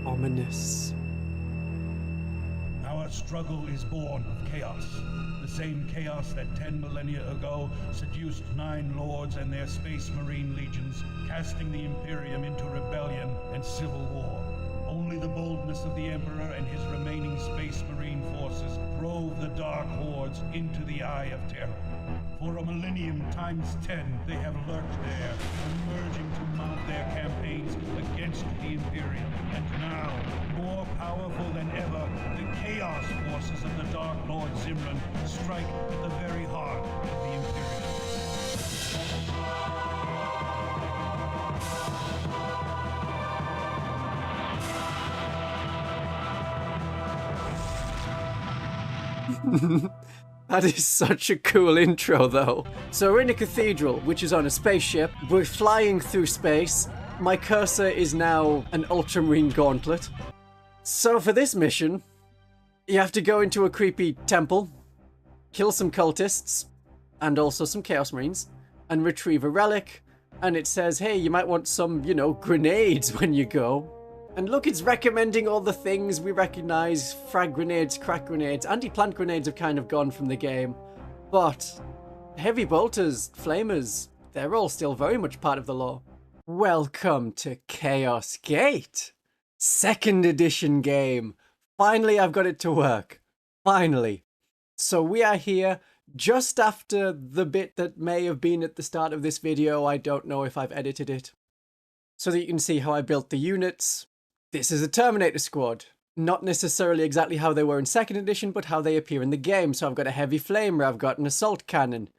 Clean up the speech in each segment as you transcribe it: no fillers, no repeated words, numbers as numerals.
Ominous. Our struggle is born of chaos. The same chaos that 10 millennia ago seduced 9 lords and their space marine legions, casting the Imperium into rebellion and civil war. Only the boldness of the Emperor and his remaining space marine forces drove the dark hordes into the Eye of Terror. For a millennium times 10, they have lurked there, emerging to mount their campaigns against the Imperium. And now, more powerful than ever, the Chaos forces of the Dark Lord Zimran strike at the very heart of the Imperium. That is such a cool intro, though. So we're in a cathedral, which is on a spaceship. We're flying through space. My cursor is now an Ultramarine gauntlet. So for this mission, you have to go into a creepy temple, kill some cultists, and also some Chaos Marines, and retrieve a relic. And it says, hey, you might want some, grenades when you go. And look, it's recommending all the things we recognize. Frag grenades, crack grenades, anti-plant grenades have kind of gone from the game. But heavy bolters, flamers, they're all still very much part of the lore. Welcome to Chaos Gate. 2nd edition game. Finally, I've got it to work. Finally. So we are here just after the bit that may have been at the start of this video. I don't know if I've edited it. So that you can see how I built the units. This is a Terminator squad. Not necessarily exactly how they were in 2nd edition, but how they appear in the game. So I've got a heavy flamer, I've got an assault cannon.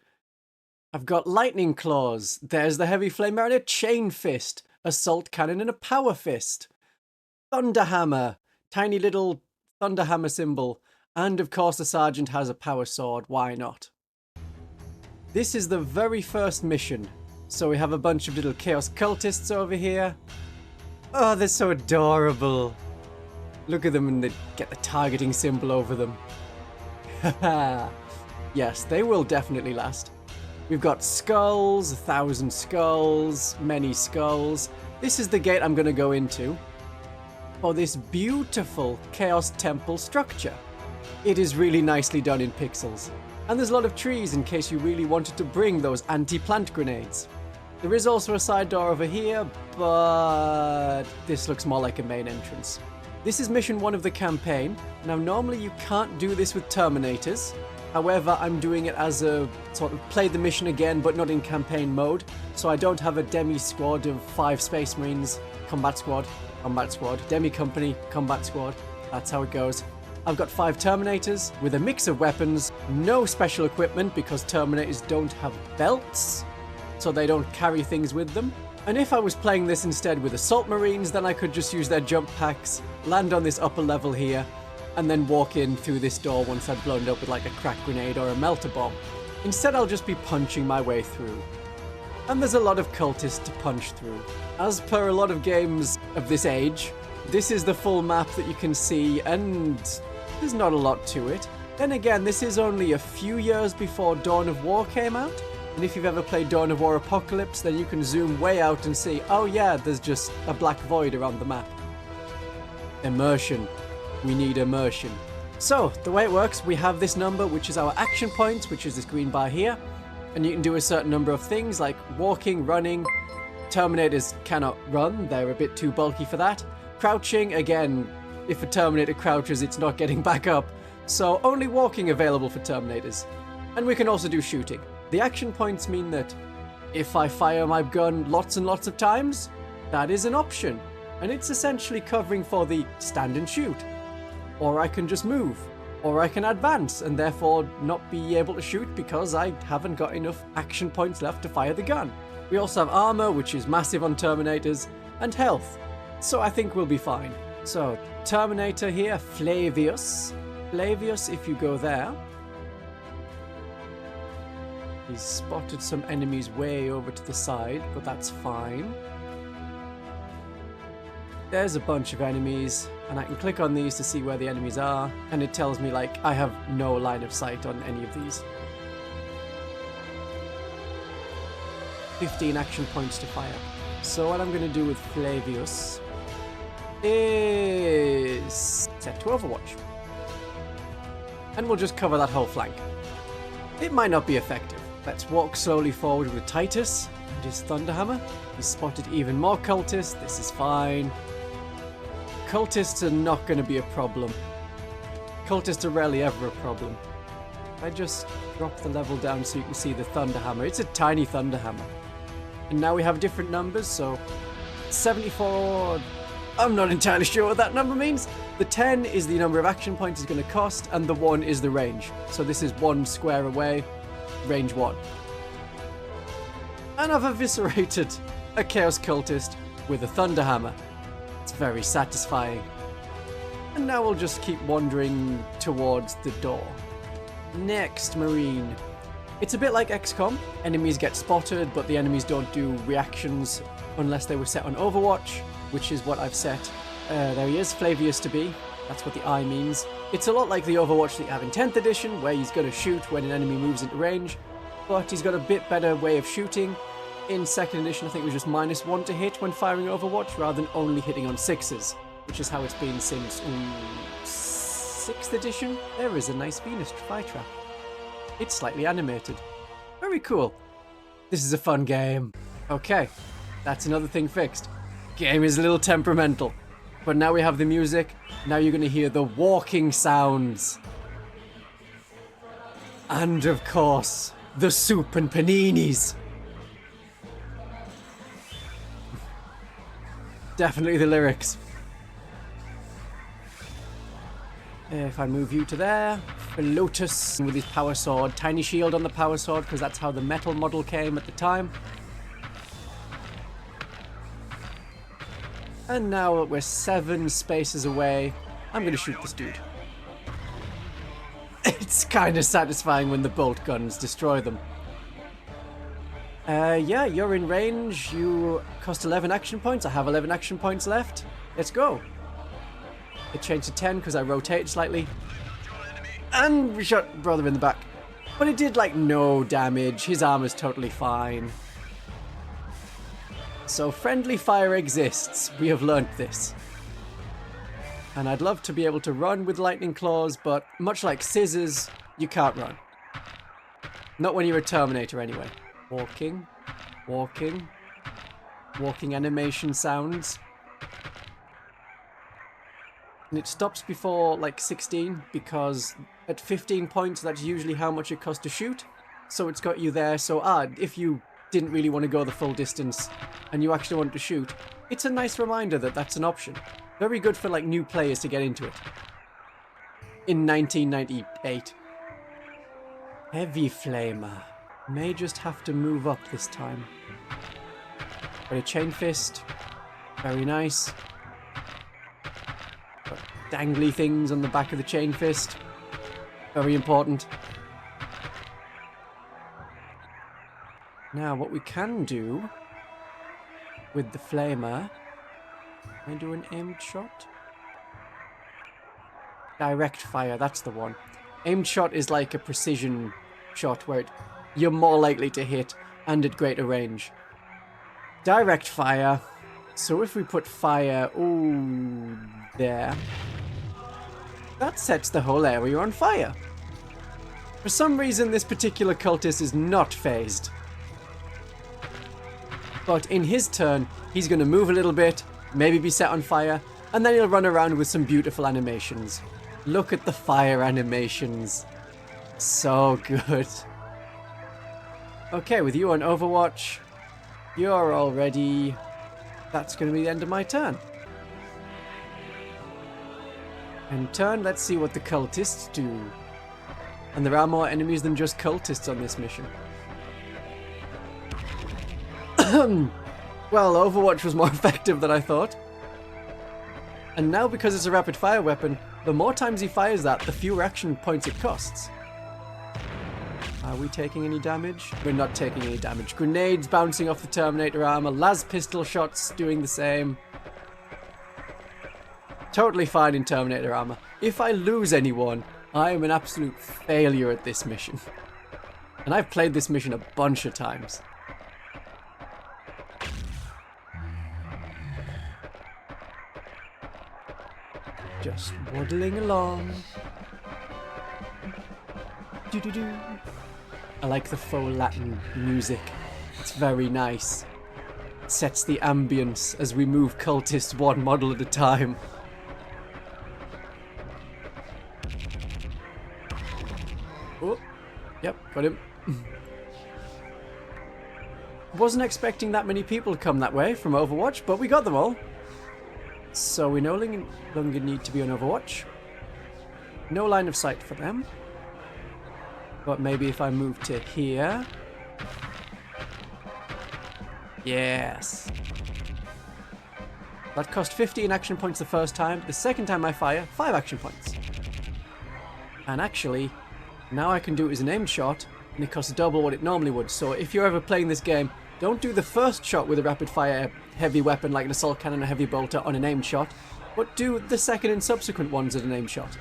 I've got lightning claws. There's the heavy flamer and a chain fist. Assault cannon and a power fist. Thunderhammer. Tiny little Thunderhammer symbol. And of course the sergeant has a power sword. Why not? This is the very first mission. So we have a bunch of little Chaos Cultists over here. Oh, they're so adorable. Look at them and they get the targeting symbol over them. Yes, they will definitely last. We've got skulls, 1,000 skulls, many skulls. This is the gate I'm going to go into for this beautiful Chaos Temple structure. It is really nicely done in pixels. And there's a lot of trees in case you really wanted to bring those anti-plant grenades. There is also a side door over here, but this looks more like a main entrance. This is mission 1 of the campaign. Now normally you can't do this with Terminators. However, I'm doing it as a sort of play the mission again, but not in campaign mode. So I don't have a demi squad of 5 Space Marines, combat squad, demi company, combat squad. That's how it goes. I've got 5 Terminators with a mix of weapons, no special equipment because Terminators don't have belts. So they don't carry things with them. And if I was playing this instead with Assault Marines, then I could just use their jump packs, land on this upper level here, and then walk in through this door once I've blown it up with like a crack grenade or a melter bomb. Instead, I'll just be punching my way through. And there's a lot of cultists to punch through. As per a lot of games of this age, this is the full map that you can see, and there's not a lot to it. Then again, this is only a few years before Dawn of War came out. And if you've ever played Dawn of War Apocalypse, then you can zoom way out and see, oh yeah, there's just a black void around the map. Immersion. We need immersion. So, the way it works, we have this number, which is our action points, which is this green bar here. And you can do a certain number of things, like walking, running. Terminators cannot run, they're a bit too bulky for that. Crouching, again, if a Terminator crouches, it's not getting back up. So, only walking available for Terminators. And we can also do shooting. The action points mean that if I fire my gun lots and lots of times, that is an option. And it's essentially covering for the stand and shoot. Or I can just move. Or I can advance and therefore not be able to shoot because I haven't got enough action points left to fire the gun. We also have armor, which is massive on Terminators, and health. So I think we'll be fine. So, Terminator here, Flavius. Flavius, if you go there, he's spotted some enemies way over to the side, but that's fine. There's a bunch of enemies, and I can click on these to see where the enemies are, and it tells me, like, I have no line of sight on any of these. 15 action points to fire. So what I'm going to do with Flavius is set to Overwatch. And we'll just cover that whole flank. It might not be effective. Let's walk slowly forward with Titus and his Thunderhammer. He's spotted even more cultists. This is fine. Cultists are not going to be a problem. Cultists are rarely ever a problem. I just drop the level down so you can see the Thunderhammer. It's a tiny Thunderhammer. And now we have different numbers, so 74... I'm not entirely sure what that number means. The 10 is the number of action points it's going to cost, and the 1 is the range. So this is 1 square away, range 1. And I've eviscerated a Chaos Cultist with a Thunderhammer. It's very satisfying. And now we'll just keep wandering towards the door. Next, Marine. It's a bit like XCOM. Enemies get spotted, but the enemies don't do reactions unless they were set on Overwatch, which is what I've set. There he is, Flavius to be. That's what the I means. It's a lot like the Overwatch that you have in 10th edition, where he's going to shoot when an enemy moves into range, but he's got a bit better way of shooting. In 2nd edition, I think it was just -1 to hit when firing Overwatch, rather than only hitting on 6s, which is how it's been since 6th edition. There is a nice Venus flytrap. It's slightly animated. Very cool. This is a fun game. Okay, that's another thing fixed. Game is a little temperamental. But now we have the music. Now you're going to hear the walking sounds. And of course, the soup and paninis. Definitely the lyrics. If I move you to there, Lotus with his power sword, tiny shield on the power sword because that's how the metal model came at the time. And now we're 7 spaces away. I'm going to shoot this dude. It's kind of satisfying when the bolt guns destroy them. Yeah, you're in range. You cost 11 action points. I have 11 action points left. Let's go. It changed to 10 because I rotated slightly. And we shot brother in the back. But it did, like, no damage. His armor's totally fine. So friendly fire exists. We have learnt this. And I'd love to be able to run with lightning claws, but much like scissors, you can't run. Not when you're a Terminator anyway. Walking. Walking. Walking animation sounds. And it stops before like 16 because at 15 points that's usually how much it costs to shoot. So it's got you there. So if you didn't really want to go the full distance and you actually want to shoot, it's a nice reminder that that's an option. Very good for like new players to get into it. In 1998. Heavy Flamer. May just have to move up this time. Got a chain fist. Very nice. Got dangly things on the back of the chain fist. Very important. Now what we can do with the Flamer... Can I do an aimed shot? Direct fire, that's the one. Aimed shot is like a precision shot where you're more likely to hit and at greater range. Direct fire. So if we put fire, ooh, there. That sets the whole area on fire. For some reason, this particular cultist is not phased. But in his turn, he's going to move a little bit, maybe be set on fire, and then he'll run around with some beautiful animations. Look at the fire animations. So good. Okay, with you on Overwatch, you're already... That's going to be the end of my turn. And turn, let's see what the cultists do. And there are more enemies than just cultists on this mission. Well, Overwatch was more effective than I thought. And now, because it's a rapid fire weapon, the more times he fires that, the fewer action points it costs. Are we taking any damage? We're not taking any damage. Grenades bouncing off the Terminator armor, las pistol shots doing the same. Totally fine in Terminator armor. If I lose anyone, I am an absolute failure at this mission. And I've played this mission a bunch of times. Just waddling along. Doo-doo-doo. I like the faux Latin music. It's very nice. It sets the ambience as we move cultists one model at a time. Oh, yep, got him. Wasn't expecting that many people to come that way from Overwatch, but we got them all. So we no longer need to be on Overwatch. No line of sight for them. But maybe if I move to here. Yes. That cost 15 action points the first time. The second time I fire, 5 action points. And actually, now I can do it as an aimed shot, and it costs double what it normally would. So if you're ever playing this game, don't do the first shot with a rapid fire heavy weapon like an assault cannon or heavy bolter on an aimed shot, but do the second and subsequent ones at an aimed shot.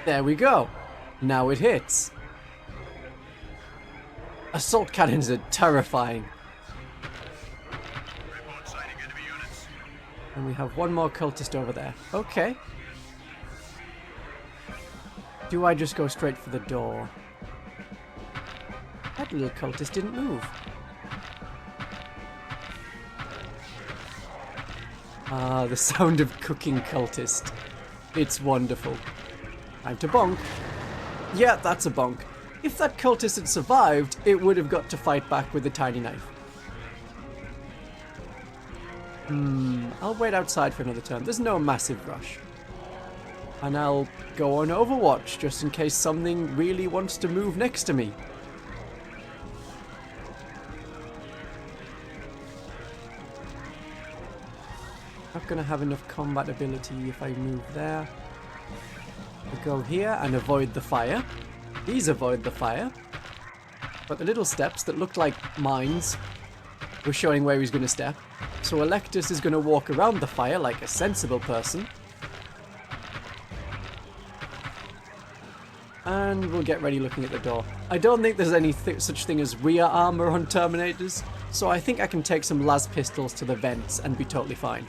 There we go. Now it hits. Assault cannons are terrifying. And we have one more cultist over there. Okay. Do I just go straight for the door? That little cultist didn't move. Ah, the sound of cooking cultist. It's wonderful. Time to bonk. Yeah, that's a bonk. If that cultist had survived, it would have got to fight back with the tiny knife. I'll wait outside for another turn. There's no massive rush. And I'll go on Overwatch just in case something really wants to move next to me. Not going to have enough combat ability if I move there. I go here and avoid the fire. These avoid the fire. But the little steps that looked like mines were showing where he's going to step. So Electus is going to walk around the fire like a sensible person. And we'll get ready looking at the door. I don't think there's any such thing as rear armor on Terminators, so I think I can take some las pistols to the vents and be totally fine.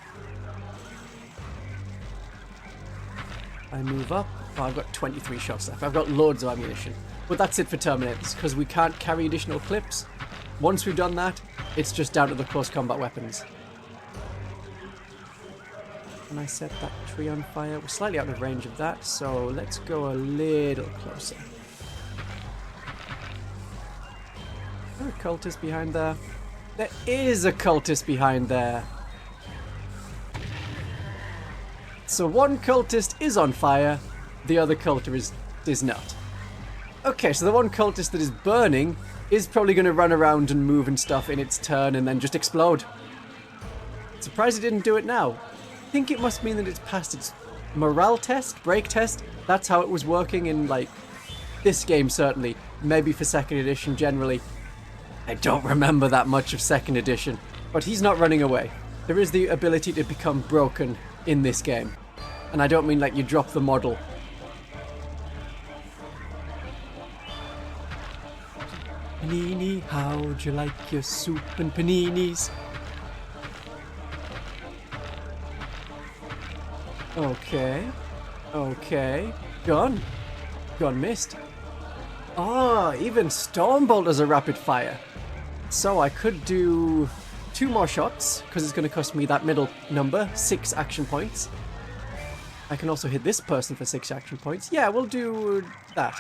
I move up. Oh, I've got 23 shots left. I've got loads of ammunition. But that's it for Terminators, because we can't carry additional clips. Once we've done that, it's just down to the close combat weapons. And I set that tree on fire. We're slightly out of range of that, so let's go a little closer. Is there a cultist behind there? There is a cultist behind there. So one cultist is on fire, the other cultist is not. Okay, so the one cultist that is burning is probably going to run around and move and stuff in its turn and then just explode. Surprised it didn't do it now. I think it must mean that it's passed its morale test, break test. That's how it was working in, like, this game certainly. Maybe for 2nd edition generally. I don't remember that much of 2nd edition. But he's not running away. There is the ability to become broken in this game. And I don't mean like you drop the model. Panini, how'd you like your soup and paninis? Okay. Okay. Gun. Gun missed. Oh, even Stormbolt has a rapid fire. So I could do 2 more shots, because it's going to cost me that middle number, 6 action points. I can also hit this person for 6 action points. Yeah, we'll do that.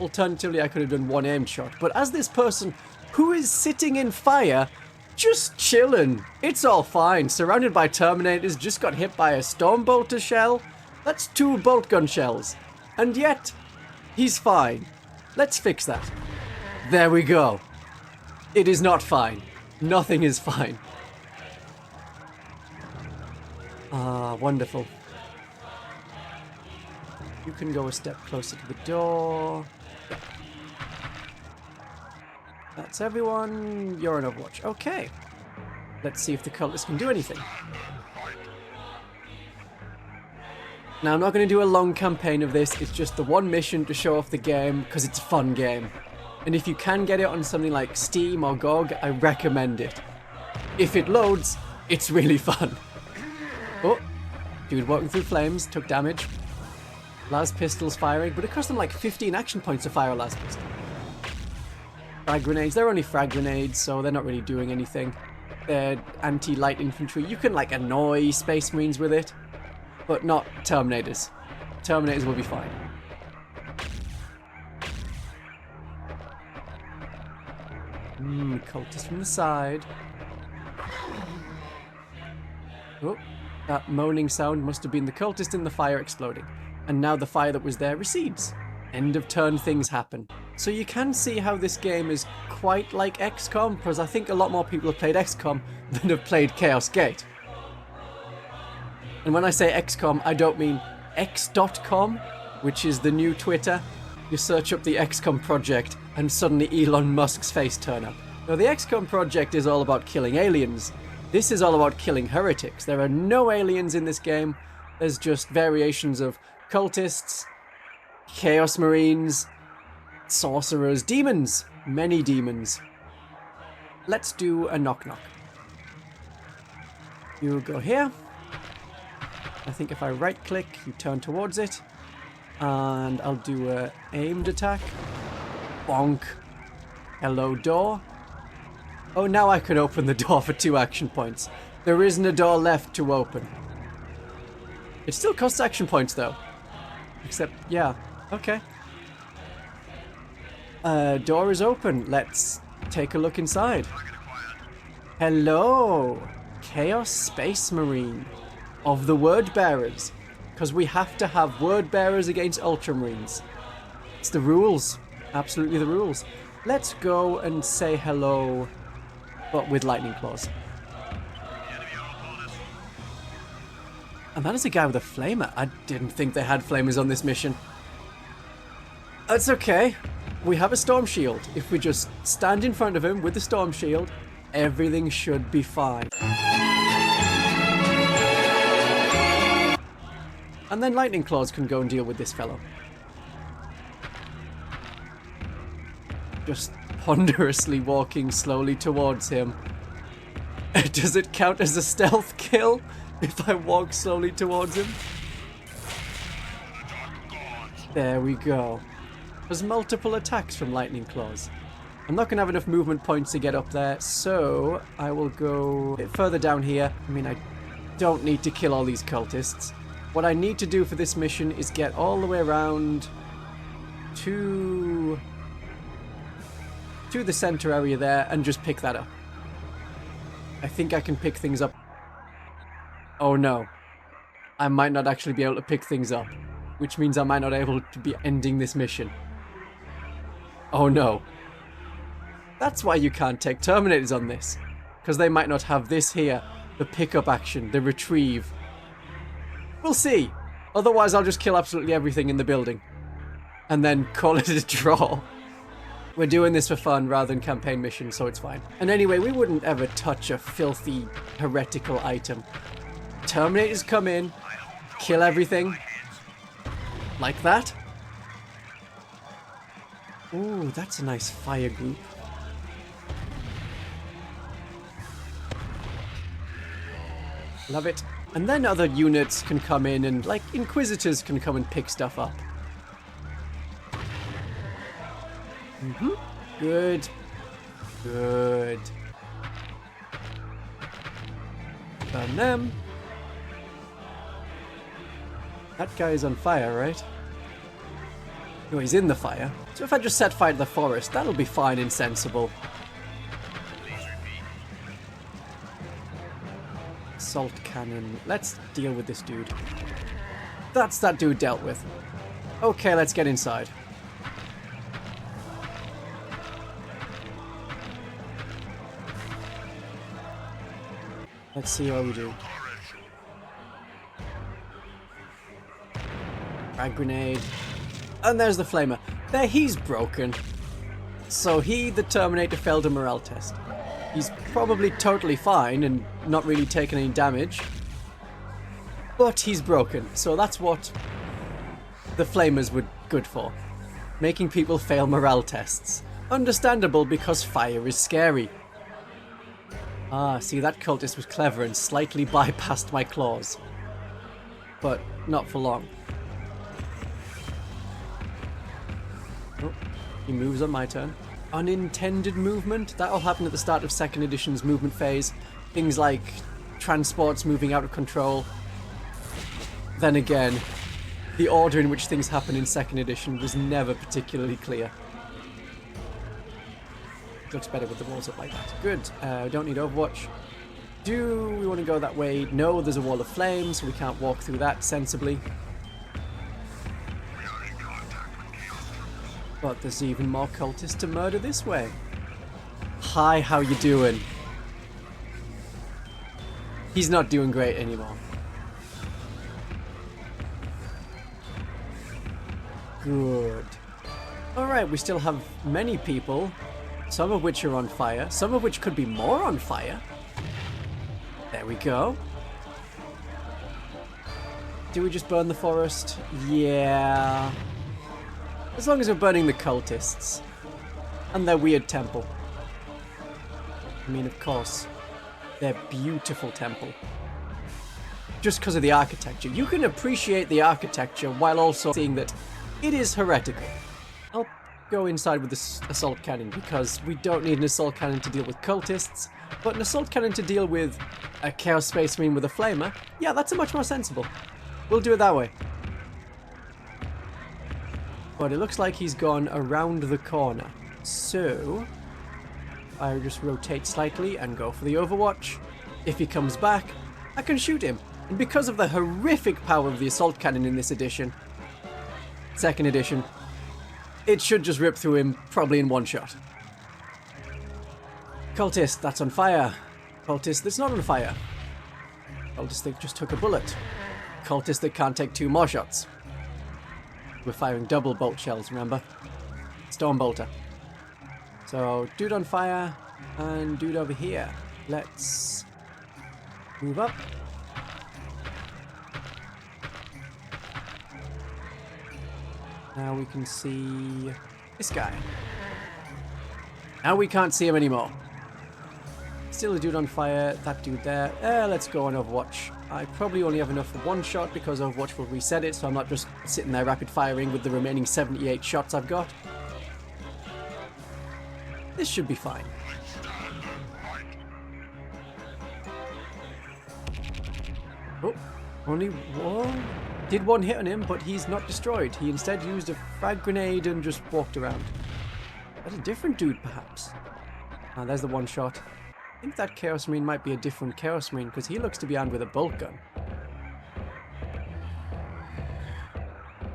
Alternatively, I could have done 1 aimed shot. But as this person who is sitting in fire, just chilling. It's all fine. Surrounded by Terminators, just got hit by a Stormbolter shell. That's 2 bolt gun shells. And yet, he's fine. Let's fix that. There we go. It is not fine. Nothing is fine. Ah, wonderful. You can go a step closer to the door. Yeah. That's everyone. You're on Overwatch. Okay. Let's see if the cultists can do anything. Now, I'm not going to do a long campaign of this. It's just the one mission to show off the game because it's a fun game. And if you can get it on something like Steam or GOG, I recommend it. If it loads, it's really fun. Dude walking through flames, took damage. Las pistols firing, but it cost them like 15 action points to fire a las pistol. Frag grenades, they're only frag grenades, so they're not really doing anything. They're anti-light infantry. You can like annoy Space Marines with it, but not Terminators. Terminators will be fine. Cultist from the side. Oh, that moaning sound must have been the cultist in the fire exploding. And now the fire that was there recedes. End of turn things happen. So you can see how this game is quite like XCOM, because I think a lot more people have played XCOM than have played Chaos Gate. And when I say XCOM, I don't mean X.com, which is the new Twitter. You search up the XCOM project and suddenly Elon Musk's face turn up. Now the XCOM project is all about killing aliens. This is all about killing heretics. There are no aliens in this game. There's just variations of cultists, chaos marines, sorcerers, demons. Many demons. Let's do a knock-knock. You go here. I think if I right-click, you turn towards it. And I'll do a aimed attack. Bonk. Hello, door. Oh, now I can open the door for 2 action points. There isn't a door left to open. It still costs action points, though. Except, yeah. Okay. Door is open. Let's take a look inside. Hello, Chaos Space Marine of the Word Bearers. Because we have to have Word Bearers against Ultramarines. It's the rules. Absolutely the rules. Let's go and say hello, but with lightning claws. And that is a guy with a flamer. I didn't think they had flamers on this mission. That's okay. We have a storm shield. If we just stand in front of him with the storm shield, everything should be fine. And then lightning claws can go and deal with this fellow. Just ponderously walking slowly towards him. Does it count as a stealth kill if I walk slowly towards him? There we go. There's multiple attacks from lightning claws. I'm not going to have enough movement points to get up there, so I will go a bit further down here. I mean, I don't need to kill all these cultists. What I need to do for this mission is get all the way around to the center area there and just pick that up. I think I can pick things up. Oh no. I might not actually be able to pick things up, which means I might not be able to be ending this mission. Oh no. That's why you can't take Terminators on this, because they might not have this here, the pickup action, the retrieve. We'll see. Otherwise I'll just kill absolutely everything in the building and then call it a draw. We're doing this for fun rather than campaign mission, so it's fine. And anyway, we wouldn't ever touch a filthy, heretical item. Terminators come in, kill everything. Like that. Ooh, that's a nice fire group. Love it. And then other units can come in and, like, Inquisitors can come and pick stuff up. Good. Good. Burn them. That guy is on fire, right? No, he's in the fire. So if I just set fire to the forest, that'll be fine and sensible. Assault cannon. Let's deal with this dude. That's that dude dealt with. Okay, let's get inside. Let's see how we do. Frag grenade. And there's the flamer. There, he's broken. So he, the Terminator, failed a morale test. He's probably totally fine and not really taken any damage. But he's broken. So that's what the flamers were good for. Making people fail morale tests. Understandable, because fire is scary. Ah, see, that cultist was clever and slightly bypassed my claws. but not for long. Oh, he moves on my turn. Unintended movement. That'll happen at the start of 2nd edition's movement phase. Things like transports moving out of control. Then again, the order in which things happen in 2nd edition was never particularly clear. Looks better with the walls up like that. Good. Don't need Overwatch. Do we want to go that way? No, there's a wall of flames, so we can't walk through that sensibly. But there's even more cultists to murder this way. Hi, how you doing? He's not doing great anymore. Good. Alright, we still have many people, some of which are on fire, some of which could be more on fire. There we go. Do we just burn the forest? Yeah. As long as we're burning the cultists. And their weird temple. I mean, of course, their beautiful temple. Just because of the architecture. You can appreciate the architecture while also seeing that it is heretical. I'll go inside with this assault cannon because we don't need an assault cannon to deal with cultists, but an assault cannon to deal with a Chaos Space Marine with a flamer, yeah, that's a much more sensible. We'll do it that way. But it looks like he's gone around the corner. So I just rotate slightly and go for the Overwatch. If he comes back, I can shoot him. And because of the horrific power of the assault cannon in this edition, 2nd edition, it should just rip through him probably in one shot. Cultist, that's on fire. Cultist that's not on fire. Cultist that just took a bullet. Cultist that can't take 2 more shots. We're firing double bolt shells, remember? Storm bolter. So, dude on fire, and dude over here. Let's move up. Now we can see this guy. Now we can't see him anymore. Still a dude on fire, that dude there. Let's go on Overwatch. I probably only have enough for 1 shot because Overwatch will reset it, so I'm not just sitting there rapid firing with the remaining 78 shots I've got. This should be fine. Oh, only one. Did 1 hit on him, but he's not destroyed. He instead used a frag grenade and just walked around. That's a different dude, perhaps. Ah, there's the 1 shot. I think that Chaos Marine might be a different Chaos Marine, because he looks to be armed with a bolt gun.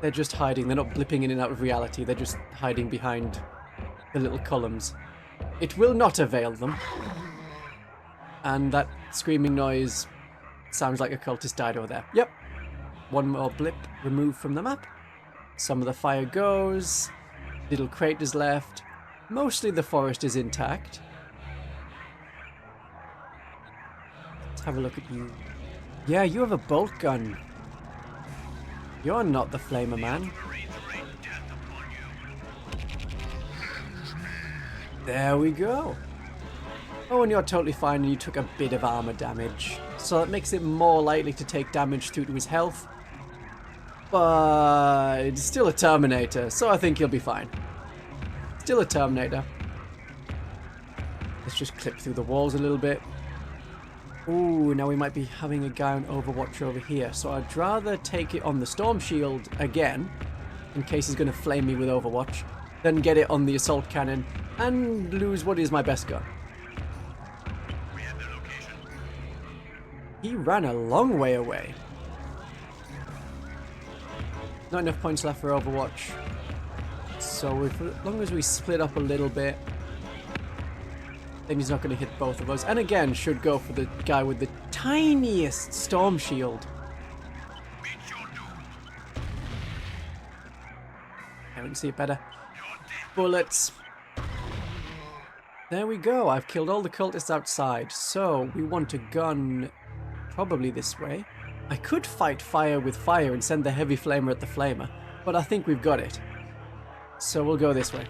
They're just hiding. They're not blipping in and out of reality. They're just hiding behind the little columns. It will not avail them. And that screaming noise sounds like a cultist died over there. Yep. 1 more blip removed from the map. Some of the fire goes. Little craters left. Mostly the forest is intact. Let's have a look at you. Yeah, you have a bolt gun. You're not the flamer man. There we go. Oh, and you're totally fine, and you took a bit of armor damage. So that makes it more likely to take damage through to his health. But it's still a Terminator, so I think he'll be fine. Still a Terminator. Let's just clip through the walls a little bit. Ooh, now we might be having a guy on Overwatch over here. So I'd rather take it on the Storm Shield again, in case he's going to flame me with Overwatch, than get it on the Assault Cannon and lose what is my best gun. He ran a long way away. Not enough points left for Overwatch. So as long as we split up a little bit, then he's not going to hit both of us. And again, should go for the guy with the tiniest storm shield. I can see it better. Bullets. There we go. I've killed all the cultists outside. So we want to gun probably this way. I could fight fire with fire and send the heavy flamer at the flamer, but I think we've got it. So we'll go this way.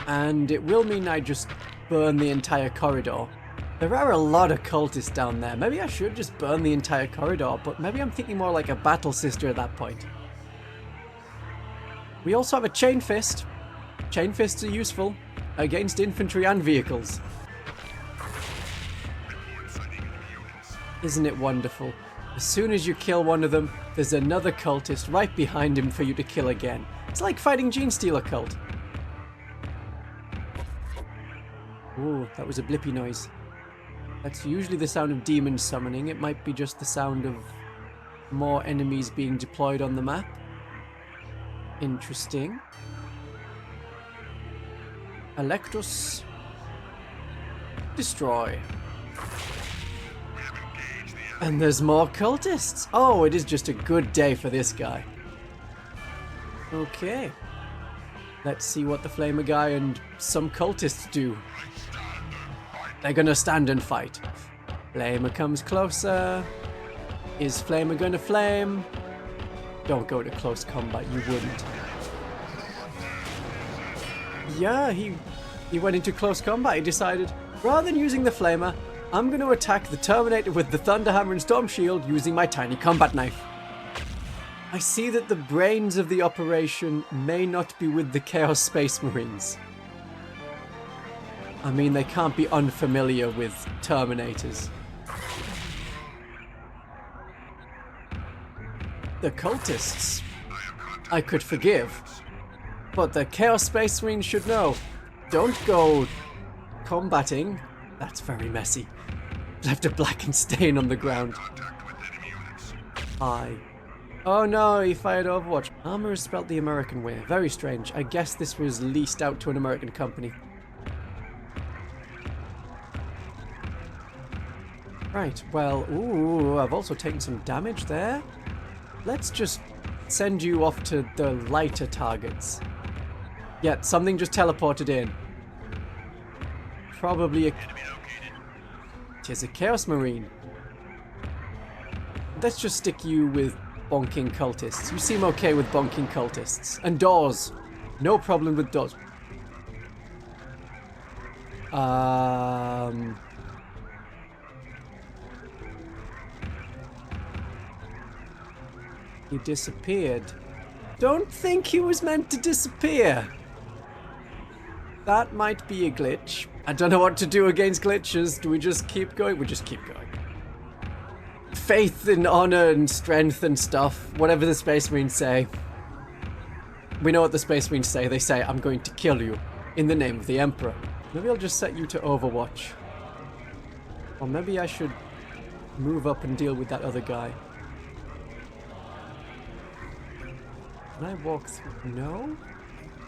And it will mean I just burn the entire corridor There are a lot of cultists down there. Maybe I should just burn the entire corridor, but maybe I'm thinking more like a battle sister at that point. We also have a chain fist. Chain fists are useful against infantry and vehicles. Isn't it wonderful? As soon as you kill one of them, there's another cultist right behind him for you to kill again. It's like fighting Genestealer cult. Ooh, that was a blippy noise. That's usually the sound of demons summoning. It might be just the sound of more enemies being deployed on the map. Interesting. Electus. Destroy. And there's more cultists. Oh, it is just a good day for this guy. Okay. Let's see what the Flamer guy and some cultists do. They're gonna stand and fight. Flamer comes closer. Is Flamer gonna flame? Don't go to close combat, you wouldn't. Yeah, he went into close combat. He decided, rather than using the Flamer, I'm going to attack the Terminator with the Thunderhammer and Storm Shield using my tiny combat knife. I see that the brains of the operation may not be with the Chaos Space Marines. I mean, they can't be unfamiliar with Terminators. The Cultists I could forgive, but the Chaos Space Marines should know. Don't go combating. That's very messy. Left a blackened stain on the ground. Hi. Oh no, he fired Overwatch. Armor is spelled the American way. Very strange. I guess this was leased out to an American company. Right, well, ooh, I've also taken some damage there. Let's just send you off to the lighter targets. Yeah, something just teleported in. Probably a... It is a Chaos Marine. Let's just stick you with bonking cultists. You seem okay with bonking cultists. And doors. No problem with doors. He disappeared. Don't think he was meant to disappear. That might be a glitch. I don't know what to do against glitches. Do we just keep going? We just keep going. Faith and honor and strength and stuff. Whatever the Space Marines say. We know what the Space Marines say. They say, I'm going to kill you in the name of the Emperor. Maybe I'll just set you to Overwatch. Or maybe I should move up and deal with that other guy. Can I walk through? No?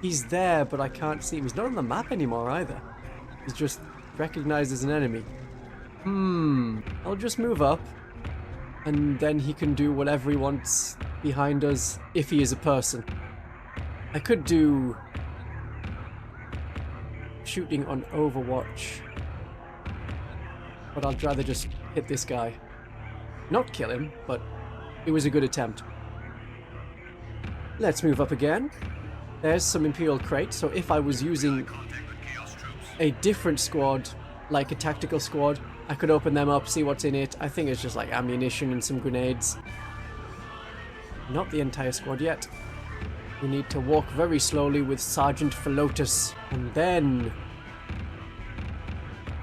He's there, but I can't see him. He's not on the map anymore either. He's just recognized as an enemy. I'll just move up. And then he can do whatever he wants behind us, if he is a person. I could do... shooting on Overwatch. But I'd rather just hit this guy. Not kill him, but it was a good attempt. Let's move up again. There's some Imperial crates, so if I was using a different squad, like a tactical squad, I could open them up, see what's in it. I think it's just like ammunition and some grenades. Not the entire squad yet. We need to walk very slowly with Sergeant Philotus, and then...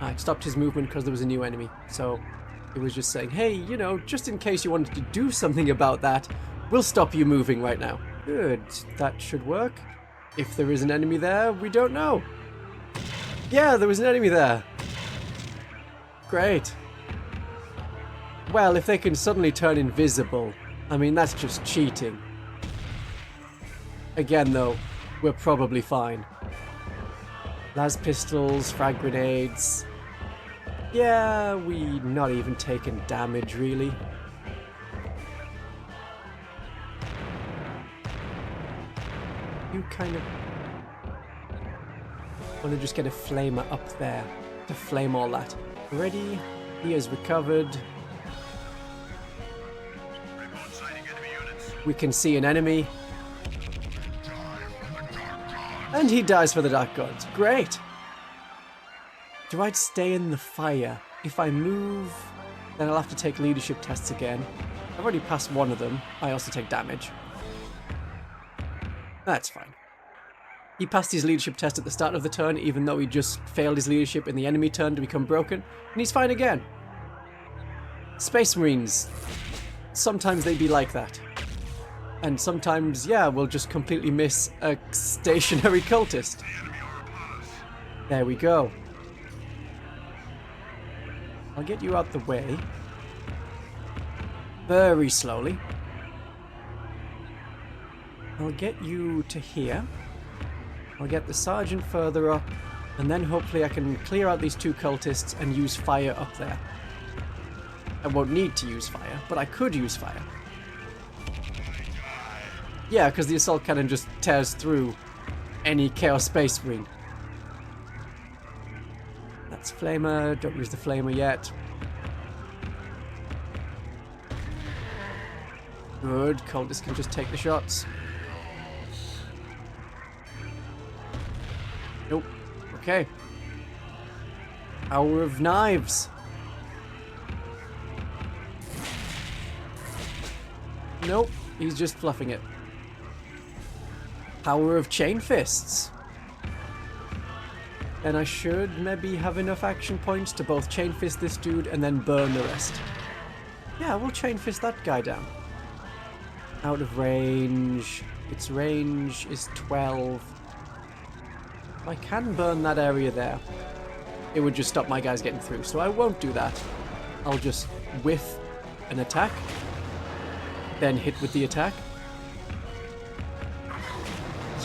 it stopped his movement because there was a new enemy, so it was just saying, hey, you know, just in case you wanted to do something about that, we'll stop you moving right now. Good, that should work. If there is an enemy there, we don't know. Yeah, there was an enemy there. Great. Well, if they can suddenly turn invisible, I mean, that's just cheating. Again, though, we're probably fine. Las pistols, frag grenades. Yeah, we not even taken damage, really. You kind of want to just get a flamer up there to flame all that. Ready? He has recovered. We can see an enemy. And he dies for the Dark Gods. Great! Do I stay in the fire? if I move, then I'll have to take leadership tests again. I've already passed one of them. I also take damage. That's fine. He passed his leadership test at the start of the turn, even though he just failed his leadership in the enemy turn to become broken, and he's fine again. Space Marines, sometimes they be like that. And sometimes, yeah, we'll just completely miss a stationary cultist. There we go. I'll get you out the way. Very slowly. I'll get you to here. I'll get the sergeant further up, and then hopefully I can clear out these two cultists and use fire up there. I won't need to use fire, but I could use fire. Yeah, because the assault cannon just tears through any Chaos Space Marine. That's Flamer. Don't use the Flamer yet. Good. Cultist can just take the shots. Nope. Okay. Hour of Knives. Nope. He's just fluffing it. Power of Chain Fists. And I should maybe have enough action points to both Chain Fist this dude and then burn the rest. Yeah, we'll Chain Fist that guy down. Out of range. Its range is 12. I can burn that area there. It would just stop my guys getting through, so I won't do that. I'll just whiff an attack. Then hit with the attack.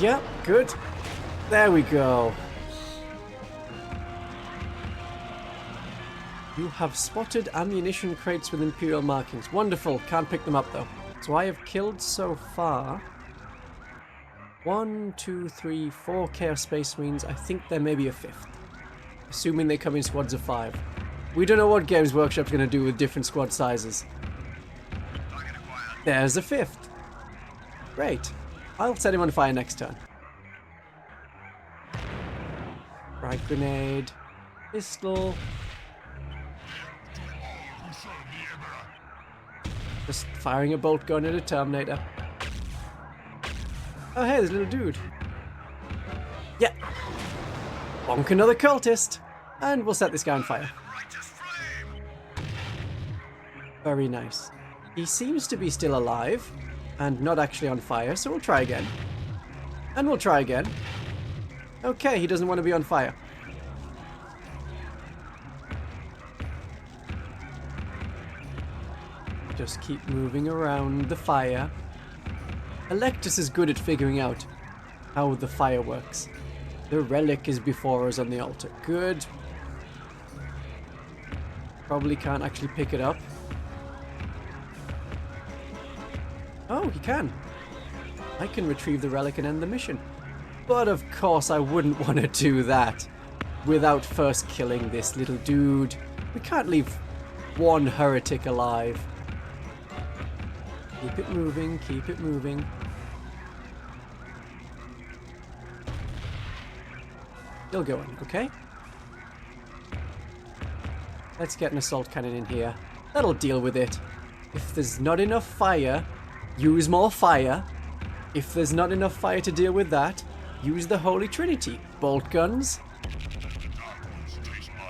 Yep, good. There we go. You have spotted ammunition crates with Imperial markings. Wonderful. Can't pick them up though. So I have killed so far 1, 2, 3, 4 Chaos Space Marines. I think there may be a fifth. Assuming they come in squads of 5. We don't know what Games Workshop's going to do with different squad sizes. There's a fifth. Great. I'll set him on fire next turn. Frag grenade. Pistol. Just firing a bolt gun at a Terminator. Oh hey, there's a little dude. Yeah. Bonk another cultist. And we'll set this guy on fire. Very nice. He seems to be still alive and not actually on fire, so we'll try again. And we'll try again. Okay, he doesn't want to be on fire. Just keep moving around the fire. Electus is good at figuring out how the fire works. The relic is before us on the altar. Good. Probably can't actually pick it up. Oh, he can. I can retrieve the relic and end the mission. But of course I wouldn't want to do that without first killing this little dude. We can't leave one heretic alive. Keep it moving, keep it moving. Still going, okay? Let's get an assault cannon in here. That'll deal with it. If there's not enough fire, use more fire. If there's not enough fire to deal with that, use the Holy Trinity. Bolt guns.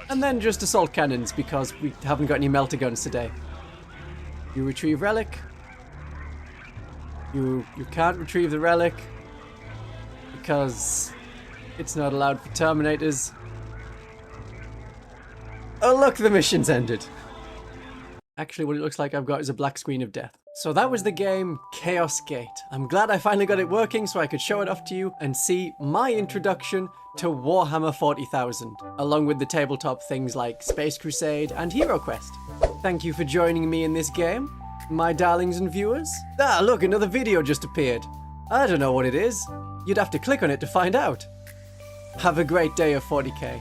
And then just assault cannons, because we haven't got any melter guns today. You retrieve relic. You can't retrieve the relic because it's not allowed for Terminators. Oh look, the mission's ended. Actually, what it looks like I've got is a black screen of death. So that was the game Chaos Gate. I'm glad I finally got it working so I could show it off to you and see my introduction to Warhammer 40,000, along with the tabletop things like Space Crusade and Hero Quest. Thank you for joining me in this game, my darlings and viewers. Ah, look, another video just appeared. I don't know what it is. You'd have to click on it to find out. Have a great day of 40k.